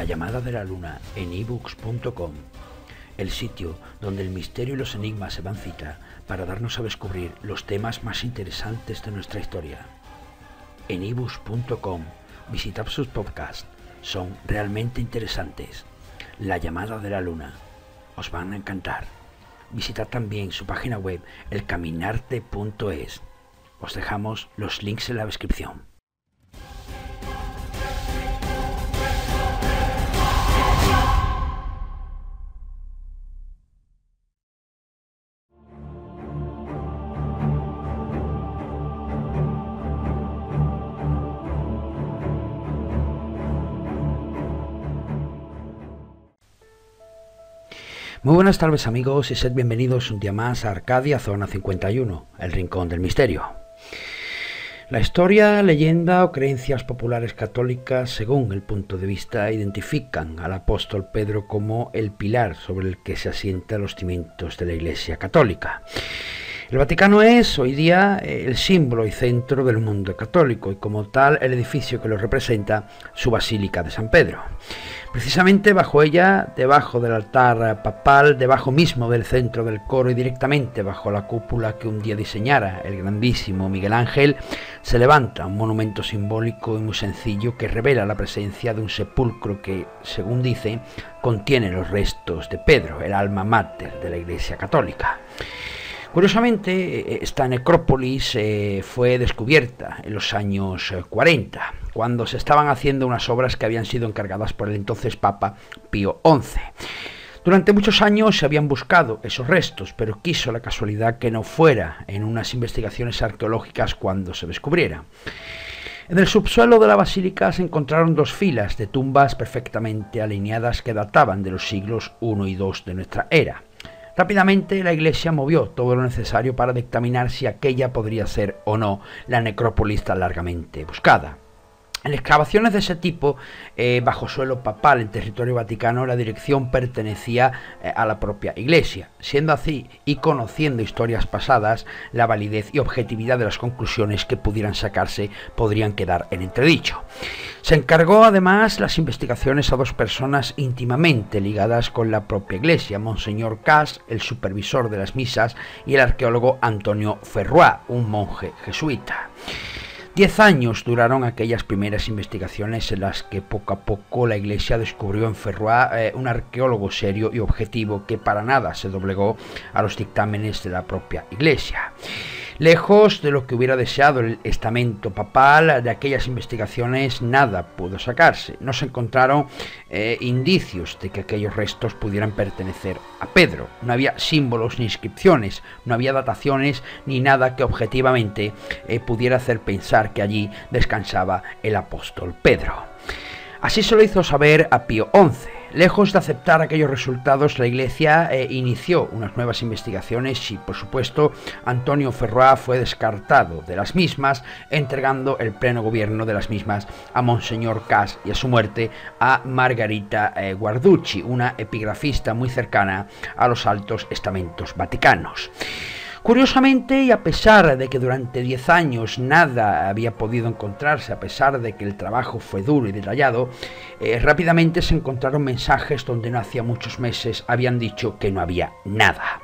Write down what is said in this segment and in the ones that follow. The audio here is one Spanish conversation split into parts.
La llamada de la luna en ebooks.com, el sitio donde el misterio y los enigmas se dan cita para darnos a descubrir los temas más interesantes de nuestra historia. En ebooks.com, visitad sus podcasts, son realmente interesantes. La llamada de la luna, os van a encantar. Visitad también su página web, elcaminarte.es. Os dejamos los links en la descripción. Muy buenas tardes amigos y sed bienvenidos un día más a Arcadia Zona 51, el rincón del misterio. La historia, leyenda o creencias populares católicas, según el punto de vista, identifican al apóstol Pedro como el pilar sobre el que se asientan los cimientos de la Iglesia católica. El Vaticano es hoy día el símbolo y centro del mundo católico y como tal el edificio que lo representa, su Basílica de San Pedro. Precisamente bajo ella, debajo del altar papal, debajo mismo del centro del coro y directamente bajo la cúpula que un día diseñara el grandísimo Miguel Ángel, se levanta un monumento simbólico y muy sencillo que revela la presencia de un sepulcro que, según dice, contiene los restos de Pedro, el alma mater de la Iglesia católica. Curiosamente, esta necrópolis fue descubierta en los años 40, cuando se estaban haciendo unas obras que habían sido encargadas por el entonces Papa Pío XI. Durante muchos años se habían buscado esos restos, pero quiso la casualidad que no fuera en unas investigaciones arqueológicas cuando se descubriera. En el subsuelo de la basílica se encontraron dos filas de tumbas perfectamente alineadas que databan de los siglos I y II de nuestra era. Rápidamente la Iglesia movió todo lo necesario para dictaminar si aquella podría ser o no la necrópolis tan largamente buscada. En excavaciones de ese tipo, bajo suelo papal en territorio vaticano, la dirección pertenecía a la propia Iglesia. Siendo así, y conociendo historias pasadas, la validez y objetividad de las conclusiones que pudieran sacarse podrían quedar en entredicho. Se encargó además las investigaciones a dos personas íntimamente ligadas con la propia Iglesia, Monseñor Cas, el supervisor de las misas, y el arqueólogo Antonio Ferroy, un monje jesuita. 10 años duraron aquellas primeras investigaciones en las que poco a poco la Iglesia descubrió en Ferroy un arqueólogo serio y objetivo que para nada se doblegó a los dictámenes de la propia Iglesia. Lejos de lo que hubiera deseado el estamento papal, de aquellas investigaciones nada pudo sacarse. No se encontraron indicios de que aquellos restos pudieran pertenecer a Pedro. No había símbolos ni inscripciones, no había dataciones ni nada que objetivamente pudiera hacer pensar que allí descansaba el apóstol Pedro. Así se lo hizo saber a Pío XI. Lejos de aceptar aquellos resultados, la Iglesia inició unas nuevas investigaciones y, por supuesto, Antonio Ferroy fue descartado de las mismas, entregando el pleno gobierno de las mismas a Monseñor Cas y a su muerte a Margarita Guarducci, una epigrafista muy cercana a los altos estamentos vaticanos. Curiosamente, y a pesar de que durante 10 años nada había podido encontrarse, a pesar de que el trabajo fue duro y detallado, rápidamente se encontraron mensajes donde no hacía muchos meses habían dicho que no había nada.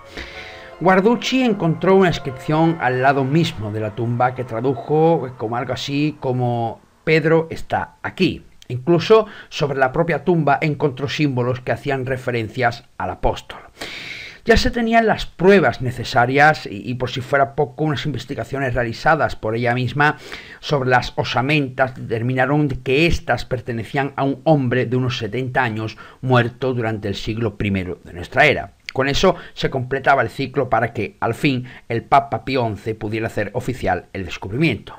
Guarducci encontró una inscripción al lado mismo de la tumba que tradujo como algo así como «Pedro está aquí». Incluso sobre la propia tumba encontró símbolos que hacían referencias al apóstol. Ya se tenían las pruebas necesarias y por si fuera poco, unas investigaciones realizadas por ella misma sobre las osamentas determinaron que éstas pertenecían a un hombre de unos 70 años muerto durante el siglo I de nuestra era. Con eso se completaba el ciclo para que, al fin, el Papa Pío XI pudiera hacer oficial el descubrimiento.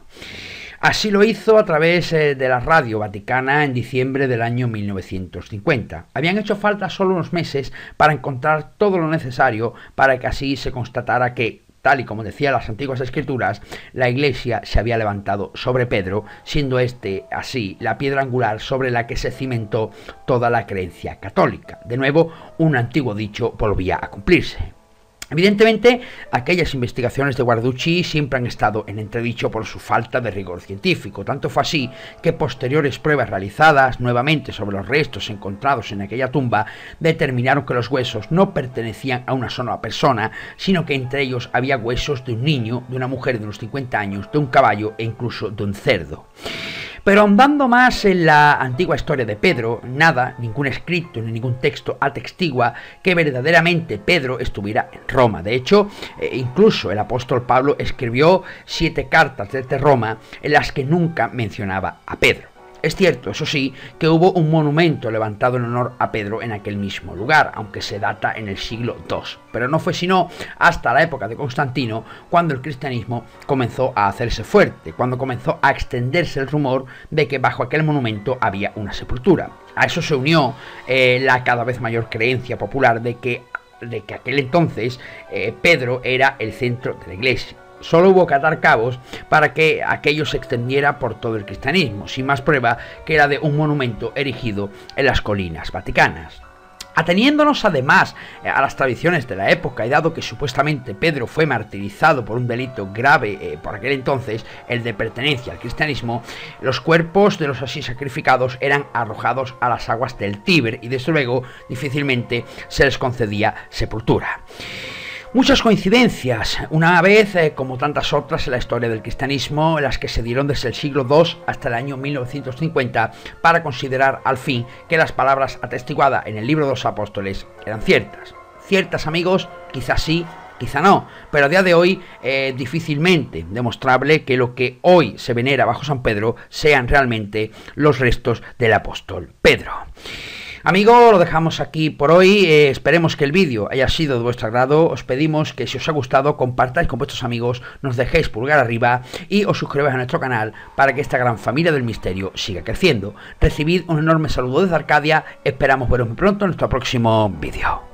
Así lo hizo a través de la radio vaticana en diciembre del año 1950. Habían hecho falta solo unos meses para encontrar todo lo necesario para que así se constatara que, tal y como decían las antiguas escrituras, la Iglesia se había levantado sobre Pedro, siendo este así la piedra angular sobre la que se cimentó toda la creencia católica. De nuevo, un antiguo dicho volvía a cumplirse. Evidentemente, aquellas investigaciones de Guarducci siempre han estado en entredicho por su falta de rigor científico. Tanto fue así que posteriores pruebas realizadas nuevamente sobre los restos encontrados en aquella tumba determinaron que los huesos no pertenecían a una sola persona, sino que entre ellos había huesos de un niño, de una mujer de unos 50 años, de un caballo e incluso de un cerdo. Pero ahondando más en la antigua historia de Pedro, nada, ningún escrito ni ningún texto atestigua que verdaderamente Pedro estuviera en Roma. De hecho, incluso el apóstol Pablo escribió 7 cartas desde Roma en las que nunca mencionaba a Pedro. Es cierto, eso sí, que hubo un monumento levantado en honor a Pedro en aquel mismo lugar, aunque se data en el siglo II. Pero no fue sino hasta la época de Constantino cuando el cristianismo comenzó a hacerse fuerte, cuando comenzó a extenderse el rumor de que bajo aquel monumento había una sepultura. A eso se unió la cada vez mayor creencia popular de que aquel entonces Pedro era el centro de la iglesia. Solo hubo que atar cabos para que aquello se extendiera por todo el cristianismo, sin más prueba que la de un monumento erigido en las colinas vaticanas. Ateniéndonos además a las tradiciones de la época y dado que supuestamente Pedro fue martirizado por un delito grave por aquel entonces, el de pertenencia al cristianismo, los cuerpos de los así sacrificados eran arrojados a las aguas del Tíber y desde luego difícilmente se les concedía sepultura. Muchas coincidencias, una vez como tantas otras en la historia del cristianismo, las que se dieron desde el siglo II hasta el año 1950 para considerar al fin que las palabras atestiguadas en el libro de los apóstoles eran ciertas. Ciertas, amigos, quizás sí, quizá no, pero a día de hoy difícilmente demostrable que lo que hoy se venera bajo San Pedro sean realmente los restos del apóstol Pedro. Amigos, lo dejamos aquí por hoy, esperemos que el vídeo haya sido de vuestro agrado, os pedimos que si os ha gustado compartáis con vuestros amigos, nos dejéis pulgar arriba y os suscribáis a nuestro canal para que esta gran familia del misterio siga creciendo. Recibid un enorme saludo desde Arcadia, esperamos veros muy pronto en nuestro próximo vídeo.